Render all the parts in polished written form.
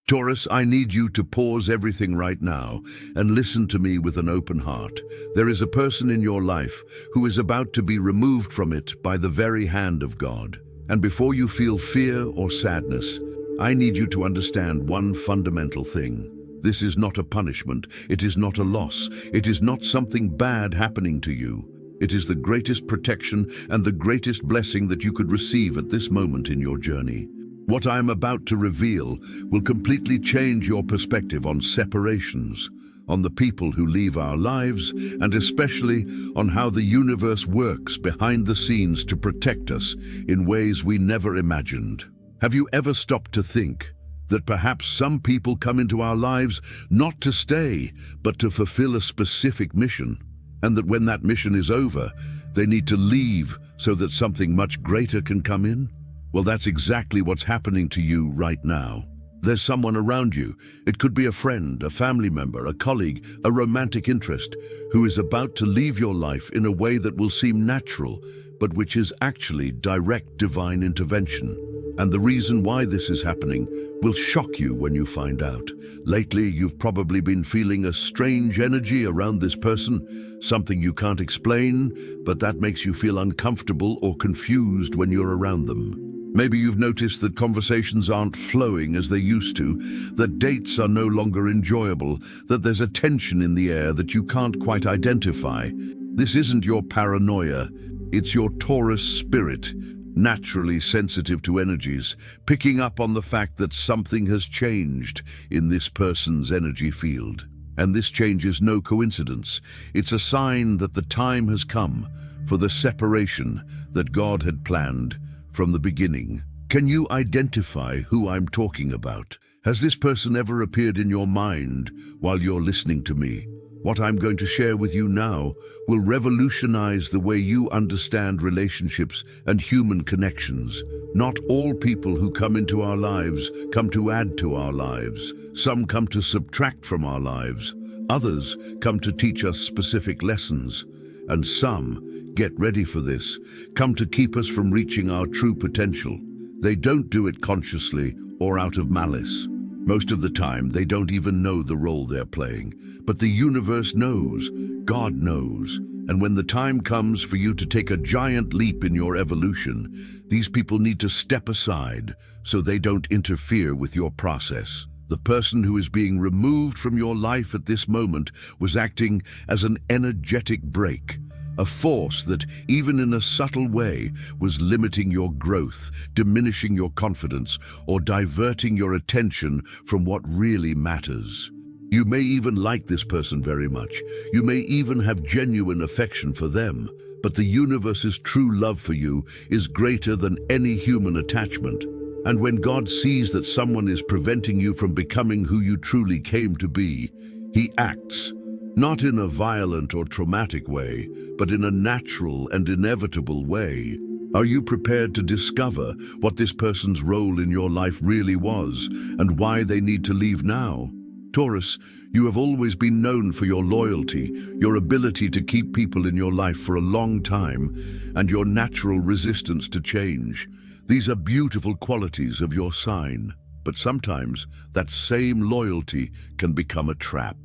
Taurus, I need you to pause everything right now and listen to me with an open heart. There is a person in your life who is about to be removed from it by the very hand of God. And before you feel fear or sadness, I need you to understand one fundamental thing. This is not a punishment. It is not a loss. It is not something bad happening to you. It is the greatest protection and the greatest blessing that you could receive at this moment in your journey. What I am about to reveal will completely change your perspective on separations, on the people who leave our lives, and especially on how the universe works behind the scenes to protect us in ways we never imagined. Have you ever stopped to think that perhaps some people come into our lives not to stay, but to fulfill a specific mission, and that when that mission is over, they need to leave so that something much greater can come in? Well, that's exactly what's happening to you right now. There's someone around you. It could be a friend, a family member, a colleague, a romantic interest, who is about to leave your life in a way that will seem natural, but which is actually direct divine intervention. And the reason why this is happening will shock you when you find out. Lately, you've probably been feeling a strange energy around this person, something you can't explain, but that makes you feel uncomfortable or confused when you're around them. Maybe you've noticed that conversations aren't flowing as they used to, that dates are no longer enjoyable, that there's a tension in the air that you can't quite identify. This isn't your paranoia, it's your Taurus spirit, naturally sensitive to energies, picking up on the fact that something has changed in this person's energy field. And this change is no coincidence. It's a sign that the time has come for the separation that God had planned from the beginning. Can you identify who I'm talking about? Has this person ever appeared in your mind while you're listening to me? What I'm going to share with you now will revolutionize the way you understand relationships and human connections. Not all people who come into our lives come to add to our lives. Some come to subtract from our lives. Others come to teach us specific lessons. And some, get ready for this, come to keep us from reaching our true potential. They don't do it consciously or out of malice. Most of the time, they don't even know the role they're playing. But the universe knows, God knows. And when the time comes for you to take a giant leap in your evolution, these people need to step aside so they don't interfere with your process. The person who is being removed from your life at this moment was acting as an energetic brake, a force that, even in a subtle way, was limiting your growth, diminishing your confidence, or diverting your attention from what really matters. You may even like this person very much. You may even have genuine affection for them, but the universe's true love for you is greater than any human attachment. And when God sees that someone is preventing you from becoming who you truly came to be, He acts, not in a violent or traumatic way, but in a natural and inevitable way. Are you prepared to discover what this person's role in your life really was and why they need to leave now? Taurus, you have always been known for your loyalty, your ability to keep people in your life for a long time, and your natural resistance to change. These are beautiful qualities of your sign, but sometimes that same loyalty can become a trap.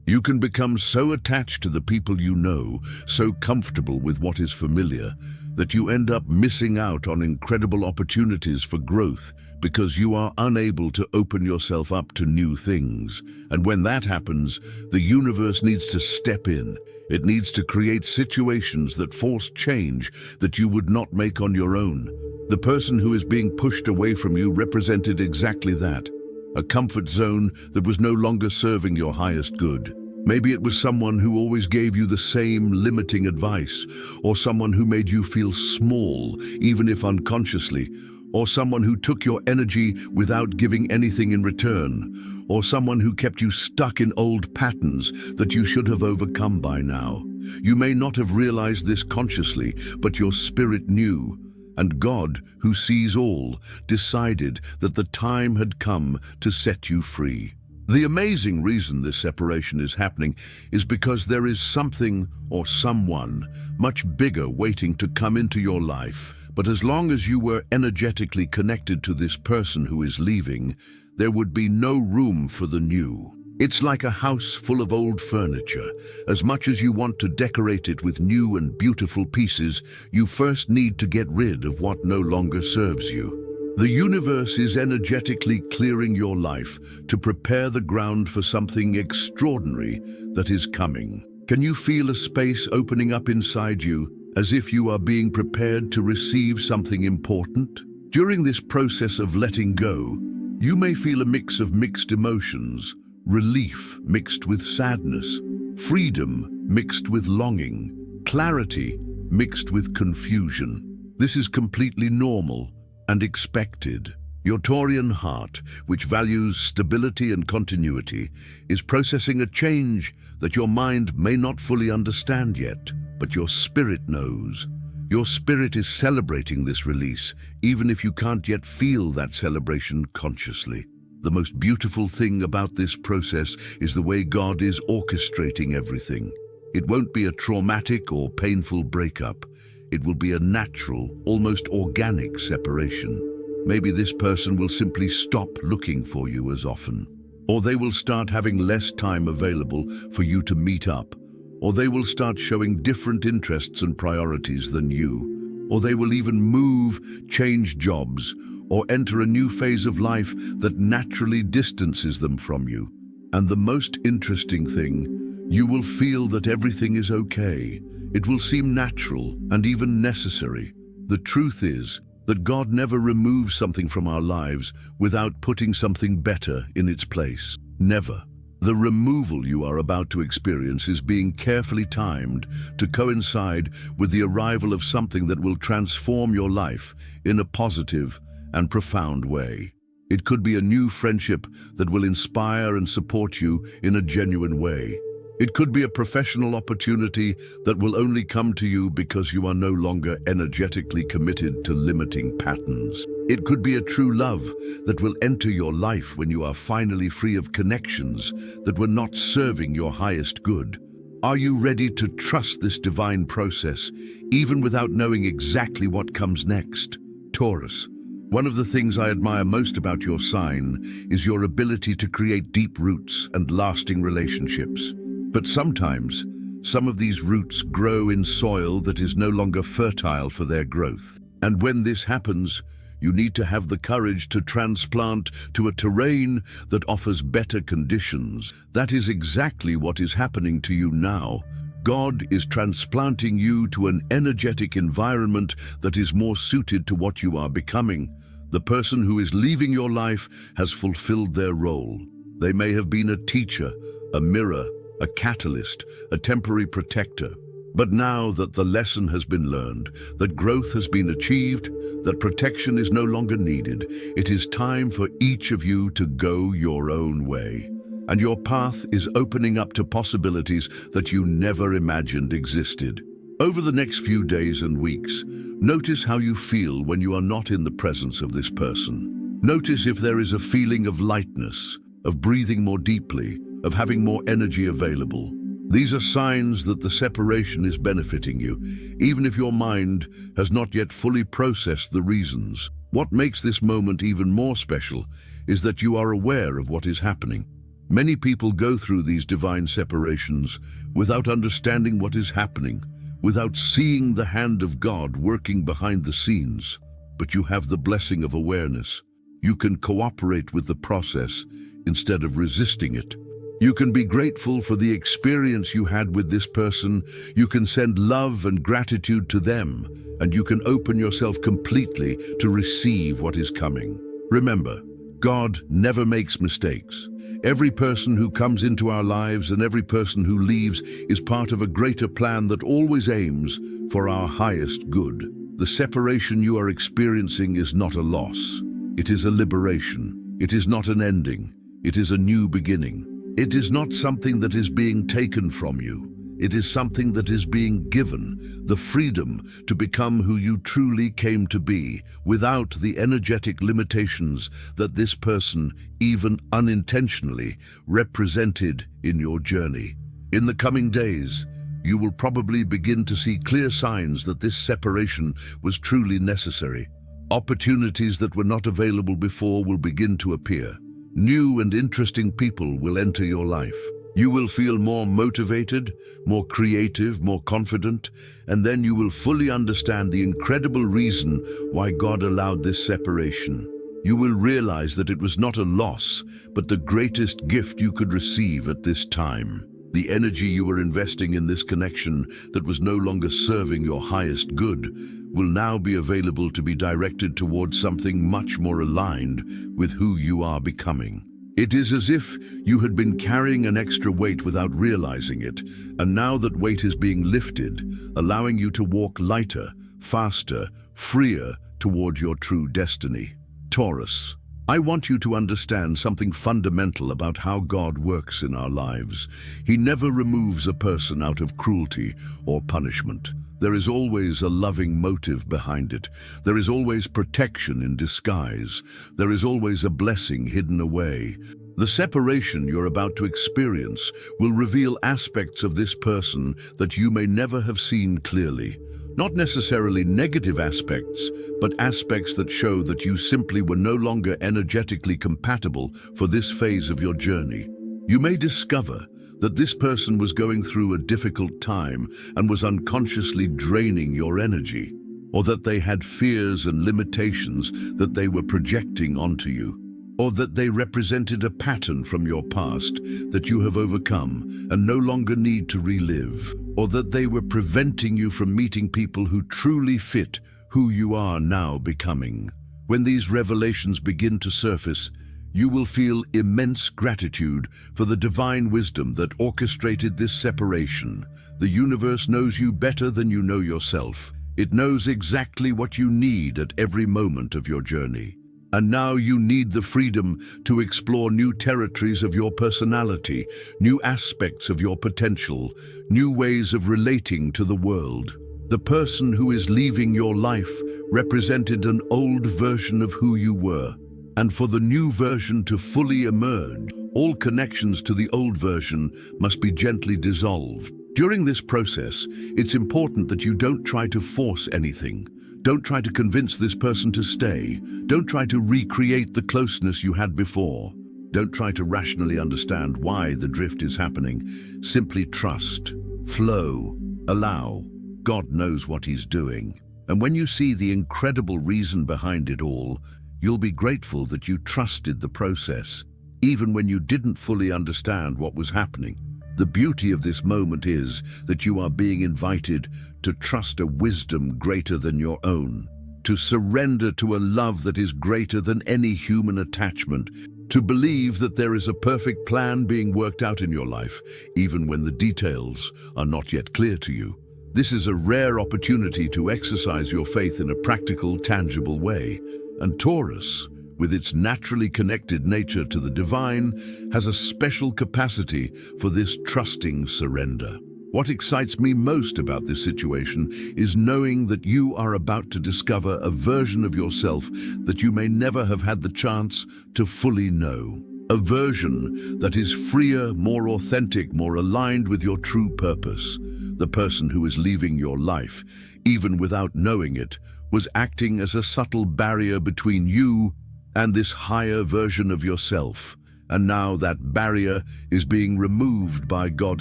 You can become so attached to the people you know, so comfortable with what is familiar, that you end up missing out on incredible opportunities for growth because you are unable to open yourself up to new things. And when that happens, the universe needs to step in. It needs to create situations that force change that you would not make on your own. The person who is being pushed away from you represented exactly that, a comfort zone that was no longer serving your highest good. Maybe it was someone who always gave you the same limiting advice, or someone who made you feel small, even if unconsciously, or someone who took your energy without giving anything in return, or someone who kept you stuck in old patterns that you should have overcome by now. You may not have realized this consciously, but your spirit knew. And God, who sees all, decided that the time had come to set you free. The amazing reason this separation is happening is because there is something or someone much bigger waiting to come into your life. But as long as you were energetically connected to this person who is leaving, there would be no room for the new. It's like a house full of old furniture. As much as you want to decorate it with new and beautiful pieces, you first need to get rid of what no longer serves you. The universe is energetically clearing your life to prepare the ground for something extraordinary that is coming. Can you feel a space opening up inside you, as if you are being prepared to receive something important? During this process of letting go, you may feel a mix of mixed emotions: relief mixed with sadness, freedom mixed with longing, clarity mixed with confusion. This is completely normal and expected. Your Taurian heart, which values stability and continuity, is processing a change that your mind may not fully understand yet, but your spirit knows. Your spirit is celebrating this release, even if you can't yet feel that celebration consciously. The most beautiful thing about this process is the way God is orchestrating everything. It won't be a traumatic or painful breakup. It will be a natural, almost organic separation. Maybe this person will simply stop looking for you as often, or they will start having less time available for you to meet up, or they will start showing different interests and priorities than you, or they will even move, change jobs, or enter a new phase of life that naturally distances them from you. And the most interesting thing, you will feel that everything is okay. It will seem natural and even necessary. The truth is that God never removes something from our lives without putting something better in its place. Never. The removal you are about to experience is being carefully timed to coincide with the arrival of something that will transform your life in a positive and profound way. It could be a new friendship that will inspire and support you in a genuine way. It could be a professional opportunity that will only come to you because you are no longer energetically committed to limiting patterns. It could be a true love that will enter your life when you are finally free of connections that were not serving your highest good. Are you ready to trust this divine process, even without knowing exactly what comes next? Taurus. One of the things I admire most about your sign is your ability to create deep roots and lasting relationships. But sometimes, some of these roots grow in soil that is no longer fertile for their growth. And when this happens, you need to have the courage to transplant to a terrain that offers better conditions. That is exactly what is happening to you now. God is transplanting you to an energetic environment that is more suited to what you are becoming. The person who is leaving your life has fulfilled their role. They may have been a teacher, a mirror, a catalyst, a temporary protector. But now that the lesson has been learned, that growth has been achieved, that protection is no longer needed, it is time for each of you to go your own way. And your path is opening up to possibilities that you never imagined existed. Over the next few days and weeks, notice how you feel when you are not in the presence of this person. Notice if there is a feeling of lightness, of breathing more deeply, of having more energy available. These are signs that the separation is benefiting you, even if your mind has not yet fully processed the reasons. What makes this moment even more special is that you are aware of what is happening. Many people go through these divine separations without understanding what is happening, without seeing the hand of God working behind the scenes. But you have the blessing of awareness. You can cooperate with the process instead of resisting it. You can be grateful for the experience you had with this person. You can send love and gratitude to them, and you can open yourself completely to receive what is coming. Remember, God never makes mistakes. Every person who comes into our lives and every person who leaves is part of a greater plan that always aims for our highest good. The separation you are experiencing is not a loss. It is a liberation. It is not an ending. It is a new beginning. It is not something that is being taken from you. It is something that is being given, the freedom to become who you truly came to be, without the energetic limitations that this person, even unintentionally, represented in your journey. In the coming days, you will probably begin to see clear signs that this separation was truly necessary. Opportunities that were not available before will begin to appear. New and interesting people will enter your life. You will feel more motivated, more creative, more confident, and then you will fully understand the incredible reason why God allowed this separation. You will realize that it was not a loss, but the greatest gift you could receive at this time. The energy you were investing in this connection that was no longer serving your highest good will now be available to be directed towards something much more aligned with who you are becoming. It is as if you had been carrying an extra weight without realizing it, and now that weight is being lifted, allowing you to walk lighter, faster, freer toward your true destiny. Taurus, I want you to understand something fundamental about how God works in our lives. He never removes a person out of cruelty or punishment. There is always a loving motive behind it. There is always protection in disguise. There is always a blessing hidden away. The separation you're about to experience will reveal aspects of this person that you may never have seen clearly. Not necessarily negative aspects, but aspects that show that you simply were no longer energetically compatible for this phase of your journey. You may discover that this person was going through a difficult time and was unconsciously draining your energy, or that they had fears and limitations that they were projecting onto you, or that they represented a pattern from your past that you have overcome and no longer need to relive, or that they were preventing you from meeting people who truly fit who you are now becoming. When these revelations begin to surface, you will feel immense gratitude for the divine wisdom that orchestrated this separation. The universe knows you better than you know yourself. It knows exactly what you need at every moment of your journey. And now you need the freedom to explore new territories of your personality, new aspects of your potential, new ways of relating to the world. The person who is leaving your life represented an old version of who you were. And for the new version to fully emerge, all connections to the old version must be gently dissolved. During this process, it's important that you don't try to force anything. Don't try to convince this person to stay. Don't try to recreate the closeness you had before. Don't try to rationally understand why the drift is happening. Simply trust, flow, allow. God knows what He's doing. And when you see the incredible reason behind it all, you'll be grateful that you trusted the process, even when you didn't fully understand what was happening. The beauty of this moment is that you are being invited to trust a wisdom greater than your own, to surrender to a love that is greater than any human attachment, to believe that there is a perfect plan being worked out in your life, even when the details are not yet clear to you. This is a rare opportunity to exercise your faith in a practical, tangible way. And Taurus, with its naturally connected nature to the divine, has a special capacity for this trusting surrender. What excites me most about this situation is knowing that you are about to discover a version of yourself that you may never have had the chance to fully know. A version that is freer, more authentic, more aligned with your true purpose. The person who is leaving your life, even without knowing it, was acting as a subtle barrier between you and this higher version of yourself. And now that barrier is being removed by God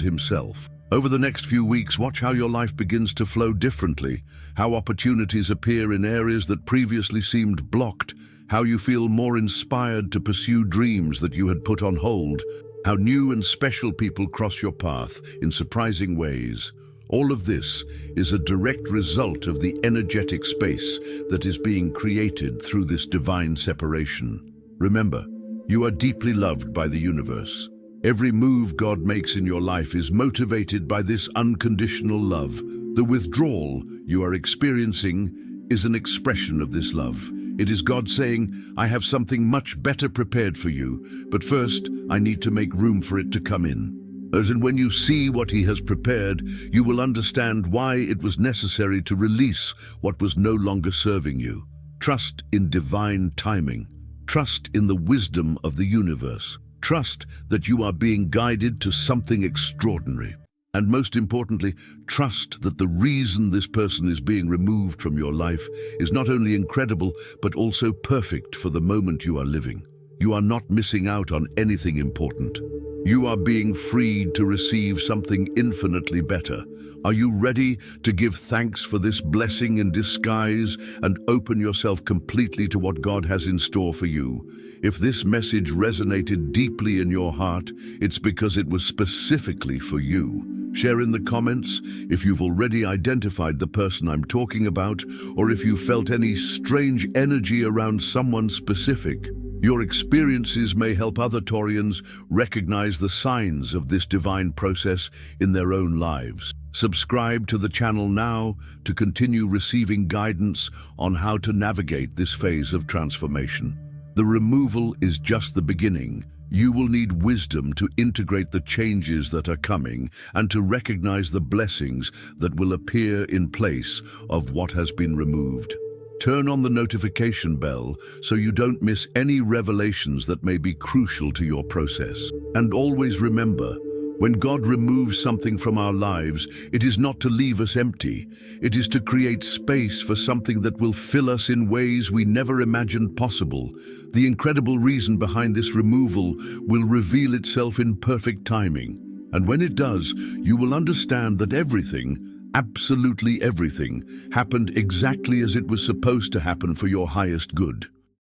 Himself. Over the next few weeks, watch how your life begins to flow differently, how opportunities appear in areas that previously seemed blocked, how you feel more inspired to pursue dreams that you had put on hold, how new and special people cross your path in surprising ways. All of this is a direct result of the energetic space that is being created through this divine separation. Remember, you are deeply loved by the universe. Every move God makes in your life is motivated by this unconditional love. The withdrawal you are experiencing is an expression of this love. It is God saying, I have something much better prepared for you, but first I need to make room for it to come in. As in, when you see what He has prepared, you will understand why it was necessary to release what was no longer serving you. Trust in divine timing. Trust in the wisdom of the universe. Trust that you are being guided to something extraordinary. And most importantly, trust that the reason this person is being removed from your life is not only incredible, but also perfect for the moment you are living. you are not missing out on anything important. You are being freed to receive something infinitely better. Are you ready to give thanks for this blessing in disguise and open yourself completely to what God has in store for you? If this message resonated deeply in your heart, it's because it was specifically for you. Share in the comments if you've already identified the person I'm talking about, or if you felt any strange energy around someone specific. Your experiences may help other Taurians recognize the signs of this divine process in their own lives. Subscribe to the channel now to continue receiving guidance on how to navigate this phase of transformation. The removal is just the beginning. You will need wisdom to integrate the changes that are coming and to recognize the blessings that will appear in place of what has been removed. Turn on the notification bell so you don't miss any revelations that may be crucial to your process. And always remember, when God removes something from our lives, it is not to leave us empty. It is to create space for something that will fill us in ways we never imagined possible. The incredible reason behind this removal will reveal itself in perfect timing. And when it does, you will understand that everything, absolutely everything, happened exactly as it was supposed to happen for your highest good.